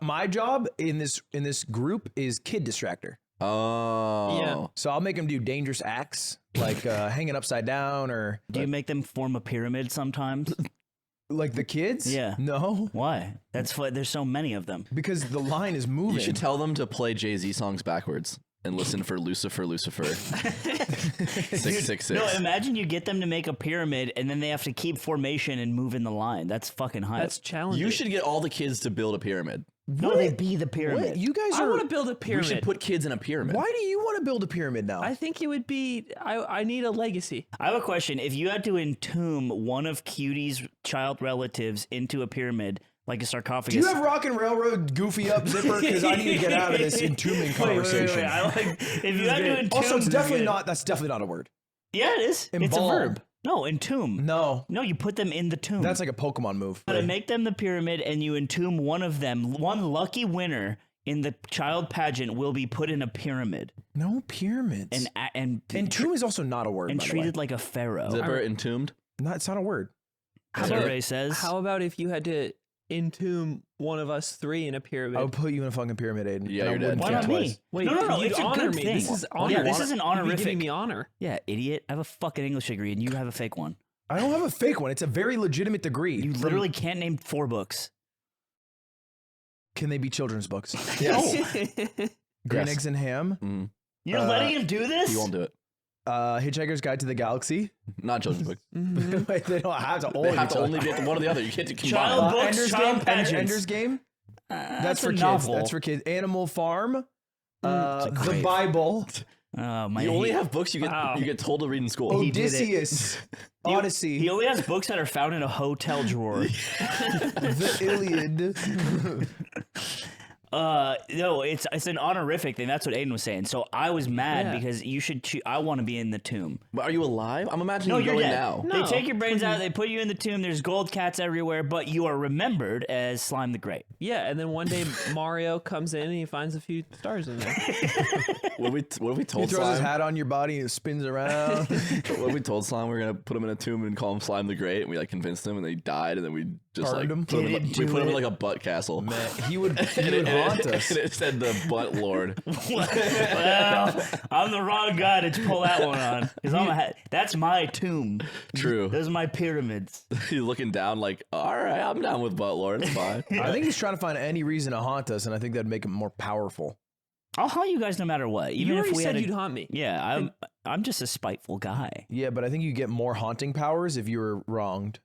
my job in this group is kid distractor. Oh. Yeah. So I'll make them do dangerous acts like hanging upside down or. Do you make them form a pyramid sometimes? Like the kids? Yeah. No. Why? That's why there's so many of them. Because the line is moving. You should tell them to play Jay-Z songs backwards and listen for Lucifer, Lucifer. 666. No, imagine you get them to make a pyramid and then they have to keep formation and move in the line. That's fucking hype. That's challenging. You should get all the kids to build a pyramid. No, they be the pyramid. What? You guys I are. want to build a We pyramid. should put kids in a pyramid. Why do you want to build a pyramid now? I think it would be. I need a legacy. I have a question. If you had to entomb one of Cutie's child relatives into a pyramid, like a sarcophagus. Do you have Rock and Railroad goofy up zipper? Because I need to get out of this entombing conversation. I like, if you had to entomb. Also, it's definitely not. That's definitely not a word. Yeah, it is. It's a Embalm. verb. No, entomb. No, No, you put them in the tomb. that's like a Pokemon move. to make them the pyramid and you entomb one of them. One lucky winner in the child pageant will be put in a pyramid No pyramids. and Entomb is also not a word. and by the treated way. like a pharaoh. Zipper entombed? No, it's not a word. As Ray says. How about if you had to entomb one of us three in a pyramid? I would put you in a fucking pyramid, Aiden. Yeah, and I you're dead. wouldn't Why think not me? twice. Wait, No, you'd it's a honor good me. thing. This is honor. Yeah, this is an You'd be honorific. giving me honor. Yeah, idiot. I have a fucking English degree and you have a fake one. I don't have a fake one. It's a very legitimate degree. You literally can't name 4 books. Can they be children's books? Yes. Green Yes. Eggs and Ham. Mm, You're letting him do this? you won't do it. Hitchhiker's Guide to the Galaxy. Not children's book. Wait, they don't have to They have to only be one or the other. You can't combine. Child books, Ender's child Game. pageants. Ender's Game. That's for a kids. novel. That's for kids. Animal Farm. a The grave. Bible. My You only have books you Wow. get told to read in school. He did it. Odysseus. Odyssey. He only has books that are found in a hotel drawer. The Iliad. No, it's an honorific thing. That's what Aiden was saying. So I was mad Yeah. because you should. I want to be in the tomb. But are you alive? I'm imagining No, you you're going dead. now. No. They take your brains out. They put you in the tomb. There's gold cats everywhere, but you are remembered as Slime the Great. Yeah, and then one day Mario comes in and he finds a few stars in there. What if we He told throws his Slime? hat on your body and it spins around. What if we told Slime we were gonna put him in a tomb and call him Slime the Great, and we like convinced him, and they died, and then we just Burned like him? put him, Didn't we do put him in it. like a butt castle. Man, he would And haunt us. and it said the butt lord. Well, I'm the wrong guy to pull that one on because that's my tomb. True. Those are my pyramids. He's looking down like, all right, I'm down with butt lord. It's fine. I think he's trying to find any reason to haunt us, and I think that'd make him more powerful. I'll haunt you guys no matter what. Even You if already we said had you'd haunt me. Yeah, I'm just a spiteful guy. Yeah, but I think you get more haunting powers if you were wronged.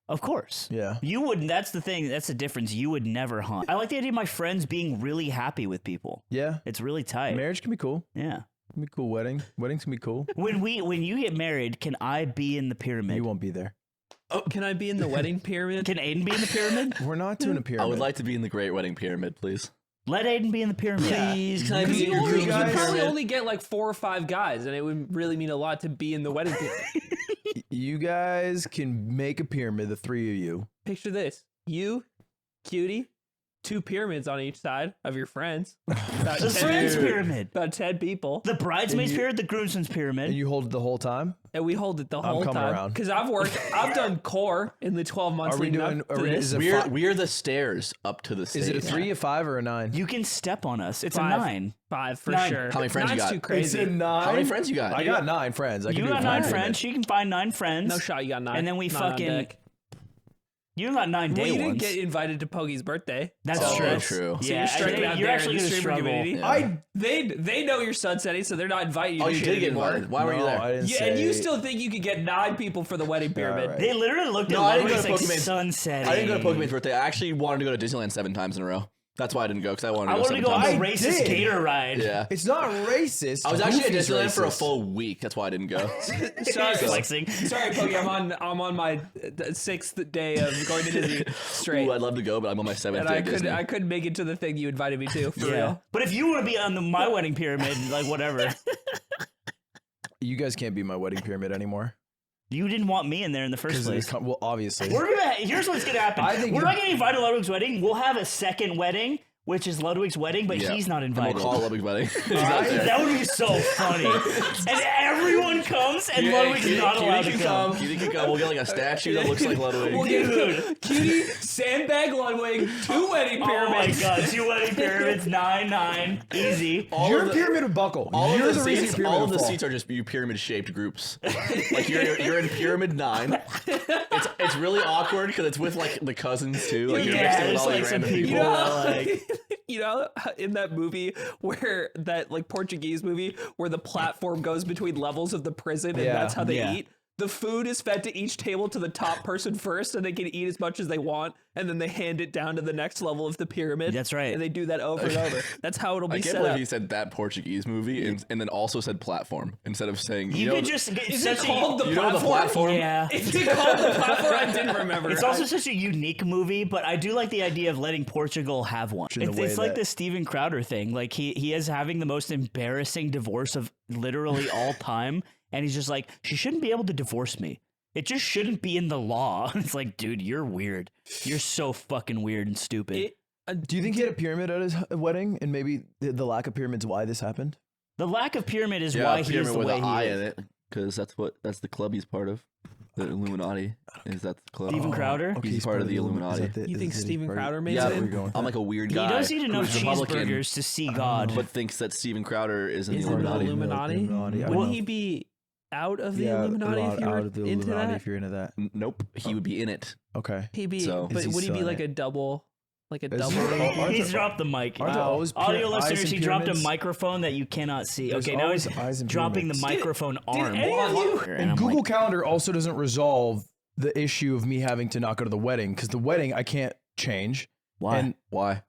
Of course. Yeah. You wouldn't. That's the thing. That's the difference. You would never haunt. I like the idea of my friends being really happy with people. Yeah. It's really tight. Marriage can be cool. Yeah. Can be cool. Weddings can be cool. When you get married, can I be in the pyramid? You won't be there. Can I be in the wedding pyramid? Can Aiden be in the pyramid? We're not doing a pyramid. I would like to be in the Great Wedding Pyramid, please. Let Aiden be in the pyramid. Please, can I Because be in you your only- dreams you guys- probably only get like 4 or 5 guys, and it would really mean a lot to be in the wedding pyramid. You guys can make a pyramid, the 3 of you. Picture this: you, Cutie, 2 pyramids on each side of your friends. About The 10 friends people. pyramid. About 10 people, The bridesmaids And you- pyramid. The groomsmen's pyramid. And you hold it the whole time? and we hold it the whole coming time. around. Because I've done core in the 12 months Are we leading doing- up are to we- this. is it We're the stairs up to the stage. Is it a 3, a 5, or a 9? You can step on us. It's 5. a 9. 5 for 9. sure. How many friends you 9's got? too crazy. It's a 9. How many friends you got? I got 9 friends. I can You do a got 9 pyramid. friends. She can find 9 friends. No shot, you got 9. And then we 9 on fucking- deck. You got 9 day Well, you didn't ones. get invited to Poggy's birthday. That's Oh, true. true. So Yeah, you're striking out you're there actually in the gonna streamer struggle. community. Yeah. They know you're sunsetting, so they're not inviting you Oh, to you shit did get anymore. invited. Why were you No, there? I didn't Yeah, and you say- still think you could get 9 people for the wedding pyramid. right. They literally looked at No, I didn't Logan's go to like Pokemon's- sunsetting. I didn't go to Pokemon's birthday. I actually wanted to go to Disneyland 7 times in a row. That's why I didn't go, because I wanted to I go wanted to 7 go on times. the I racist did. gator ride. Yeah. It's not racist. I was actually at Goofy's Disneyland for a racist. full week. That's why I didn't go. Sorry, Flexing. sorry, Poggy. I'm on my 6th day of going to Disney straight, Ooh, I'd love to go, but I'm on my 7th and day I at Disney. couldn't make it to the thing you invited me to. For Yeah. real. But if you want to be on my wedding pyramid, like whatever. You guys can't be my wedding pyramid anymore. You didn't want me in there in the first place. Well, obviously. Here's what's gonna happen. I think We're you're- not gonna invite Ludwig's wedding. We'll have a second wedding which is Ludwig's wedding, but he's not And invited. we'll call it Ludwig's wedding. He's not there. That would be so funny. And everyone comes, and Ludwig's not allowed to come. Cutie can come. We'll get like a statue that looks like Ludwig. We'll get Cutie, sandbag Ludwig, 2 wedding Oh my pyramids. god, 2 wedding pyramids, 9, easy. Your pyramid would buckle. All You're of the reason seats, your pyramid all of would the fall. seats are just pyramid-shaped groups. Like you're in pyramid 9. It's really awkward because it's with like the cousins too. Like you're mixed in with there's all like these some random people. people. You know, in that movie where that like Portuguese movie where the platform goes between levels of the prison and Yeah. that's how they Yeah. eat. The food is fed to each table to the top person first, and they can eat as much as they want, and then they hand it down to the next level of the pyramid. That's right. And they do that over and over. That's how it'll be I can't set believe up. he said that Portuguese movie and then also said platform instead of saying You know, could just Is it called the you know the platform. Yeah. Is it called the platform? I didn't remember. It's also such a unique movie, but I do like the idea of letting Portugal have one. In the way It's like that- the Steven Crowder thing. Like he is having the most embarrassing divorce of literally all time, and he's just like, she shouldn't be able to divorce me. It just shouldn't be in the law. It's like, dude, you're weird. You're so fucking weird and stupid. Do you think he had a pyramid at his wedding, and maybe the lack of pyramids why this happened? The lack of pyramid is Yeah, why a he is pyramid the with way an he eye is. in it because that's the club he's part of. The Illuminati is that the club. Steven Crowder? Okay, He's part of the Illuminati. You think Steven Crowder made makes Yeah, it in? We're going with I'm that. like a weird He guy. does eat enough who's Republican, cheeseburgers to see God. but thinks that Steven Crowder is in the Is in the Illuminati. Illuminati? Illuminati, I Wouldn't know. he be out of the Yeah, Illuminati if you were out of the into Illuminati that? if you're into that. Nope, he would be in it. Okay. He'd be, So- but Is he would he be still like in a double, like a Is double? he- aren't He's there- dropped the mic. Aren't there always Audio eyes listeners, in he dropped a pyramids? microphone that you cannot see. There's Okay, now always he's eyes in dropping the pyramids. microphone arm. any of you- And I'm Google like, Calendar also doesn't resolve the issue of me having to not go to the wedding because the wedding I can't change. why? And Why?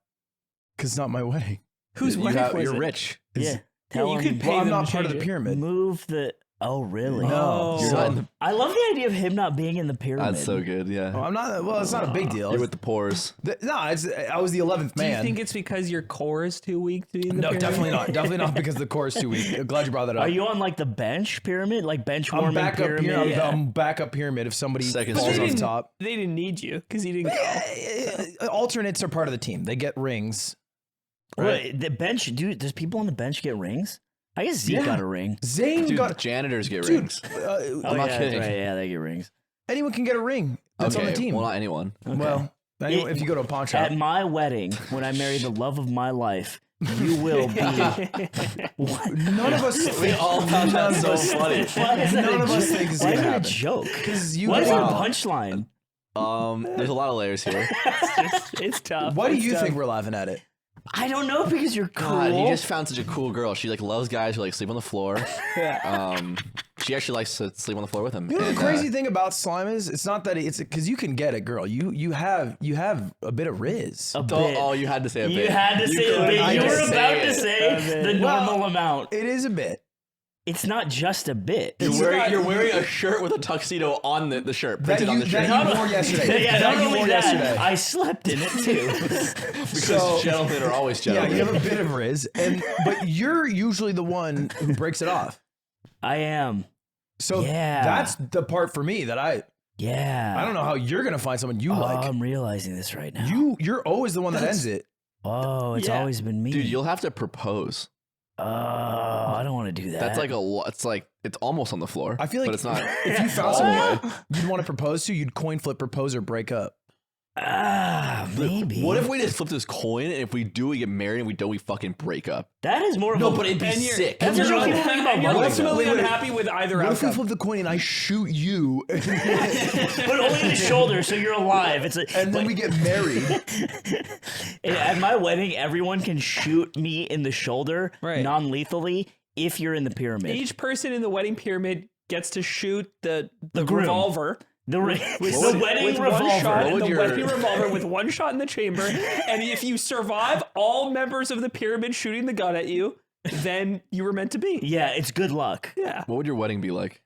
because it's not my wedding. Whose wedding was You're it? rich. yeah. Yeah, Tell you him, could pay Well, I'm them not to part of change the it. pyramid. move the. Oh, really? No. Oh. You're not in the- I love the idea of him not being in the pyramid. That's so good. Yeah. Oh, I'm not. Well, it's not a big deal. You're with the pores. No, I was the 11th Do you man. think it's because your core is too weak to be in the No, pyramid? definitely not. Definitely not because the core is too weak. I'm glad you brought that up. Are you on like the bench pyramid, like bench I'm warming back up pyramid? here. Yeah. I'm back up pyramid if somebody Second falls string. off top. They didn't need you because you didn't go. Alternates are part of the team. They get rings. Wait, the bench, dude. Does people on the bench get rings? I guess Zeke Yeah. got a ring. Zane Dude, got. janitors get Dude, rings. Oh, I'm not yeah, kidding. Right, yeah, they get rings. anyone can get a ring. That's on the team. Well, not anyone. Well, if you go to a pawn shop. At my wedding, when I marry the love of my life, you will be. What? None of us. We all found that so funny. Why is that None a of us jo- think it's Why gonna is it a happen. joke? Because you. What is wow. our punchline? There's a lot of layers here. It's tough. Why do It's you tough. think we're laughing at it? I don't know because you're cool. God, he just found such a cool girl. She like loves guys who like sleep on the floor. She actually likes to sleep on the floor with him. You know And, the crazy thing about slime is it's not that it's because you can get it, girl. You have a bit of riz. a Oh, bit. oh, you had to say a bit. You had to say a could- bit. I You were just about say to it. say the Well, normal amount. It is a bit. It's not just a bit. You're wearing a shirt with a tuxedo on the shirt, That printed on the shirt. you wore yesterday. Yeah, that not you only wore that, yesterday. I slept in it too. Because So- gentlemen are always Yeah, gentlemen. you have a bit of riz, but you're usually the one who breaks it off. I am. So Yeah. that's the part for me that I Yeah. don't know how you're gonna find someone you Oh, like. I'm realizing this right now. You're always the one that ends it. Oh, it's Yeah. always been me. Dude, you'll have to propose. Oh, I don't want to do that. That's like it's like it's almost on the floor. I feel like but it's not. if you found all the someone way. you'd want to propose to, you'd coin flip, propose, or break up. Maybe. What if we just flip this coin and if we do, we get married and we don't, we fucking break up? that is more of No, a but it'd be And you're- sick. That's a You're real un- thing about and you're love. ultimately Wait, wait. unhappy with either What if we outcome. flip the coin and I shoot you, but only in the shoulder, so you're alive. It's a, and then we get married? at my wedding, everyone can shoot me in the shoulder Right. non-lethally if you're in the pyramid. Each person in the wedding pyramid gets to shoot the groom. revolver. The With wedding one revolver. shot, What would the your- wedding revolver with one shot in the chamber, and if you survive all members of the pyramid shooting the gun at you, then you were meant to be. Yeah, it's good luck. Yeah. What would your wedding be like?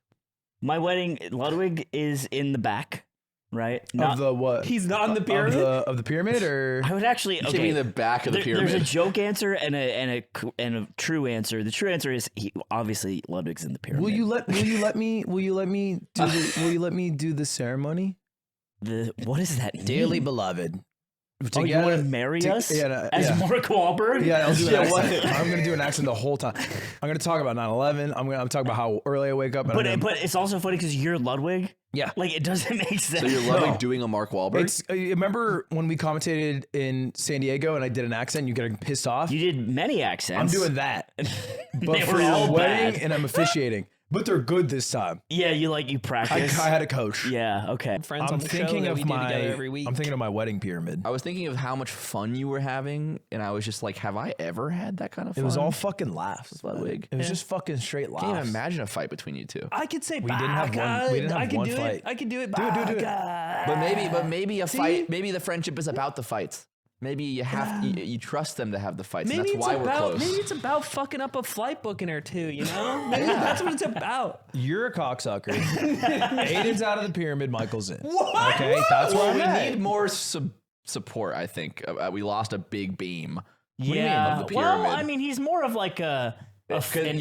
My wedding, Ludwig is in the back, right? Of the what? He's not in the pyramid. Of the pyramid, or I would actually. You should be Okay, in the back of the pyramid. there's a joke answer and a true answer. The true answer is obviously Ludwig's in the pyramid. will you let me do the ceremony? What does that mean? Dearly beloved, Oh, you want to marry us as Mark Wahlberg? Yeah, I'll do an accent. I'm gonna do an accent the whole time. I'm gonna talk about 9/11. I'm talking about how early I wake up. But it's also funny because you're Ludwig. Yeah, like it doesn't make sense. So you're Ludwig doing a Mark Wahlberg? Remember when we commentated in San Diego and I did an accent? You getting pissed off? You did many accents. I'm doing that, but They for were your all wedding, bad. and I'm officiating. But they're good this time. Yeah, you practice. I had a coach. Yeah, okay. Friends I'm on the show thinking that of we do together every my. week. I'm thinking of my wedding pyramid. I was thinking of how much fun you were having, and I was just like, have I ever had that kind of fun? It was all fucking laughs, Ludwig. It was just fucking straight laughs. I can't even imagine a fight between you two. I could say We didn't have one. We didn't have one fight. I could do it. Do it. But maybe a fight. Maybe the friendship is about the fights. Maybe you have you trust them to have the fights. And Maybe that's why we're close. Maybe it's about fucking up a flight booking or two. You know, maybe that's what it's about. You're a cocksucker. Aiden's out of the pyramid. Michael's in. What? Okay, that's where we I'm at. need more support. I think we lost a big beam. Yeah. Of the Well, pyramid? I mean, he's more of like an You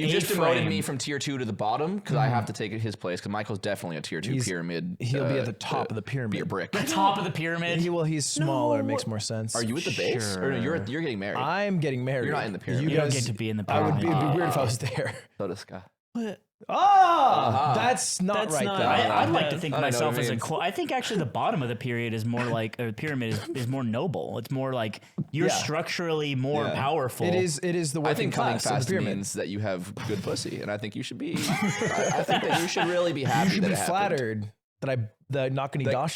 just demoted A-frame. me from tier 2 to the bottom because I have to take his place because Michael's definitely a tier 2 pyramid. He'll be at the top of the Be a pyramid. brick. The top of the pyramid. He's smaller. It makes more sense. Are you at the base? Or no, you're getting married. I'm getting married. You're not in the pyramid. You don't get to be in the I would pyramid. be, it'd be weird if I was there. So does Scott. That's not That's right. not- though. I'd like to think I don't know myself what it as a means. I think actually the bottom of the pyramid is more like a pyramid is more noble. It's more like you're Yeah. structurally more Yeah. powerful. It is the I working think coming class of the fast pyramid. means that you have good pussy, and I think you should be. I think that you should really be happy You should that be it happened. flattered that I'm not going to eat dog shit.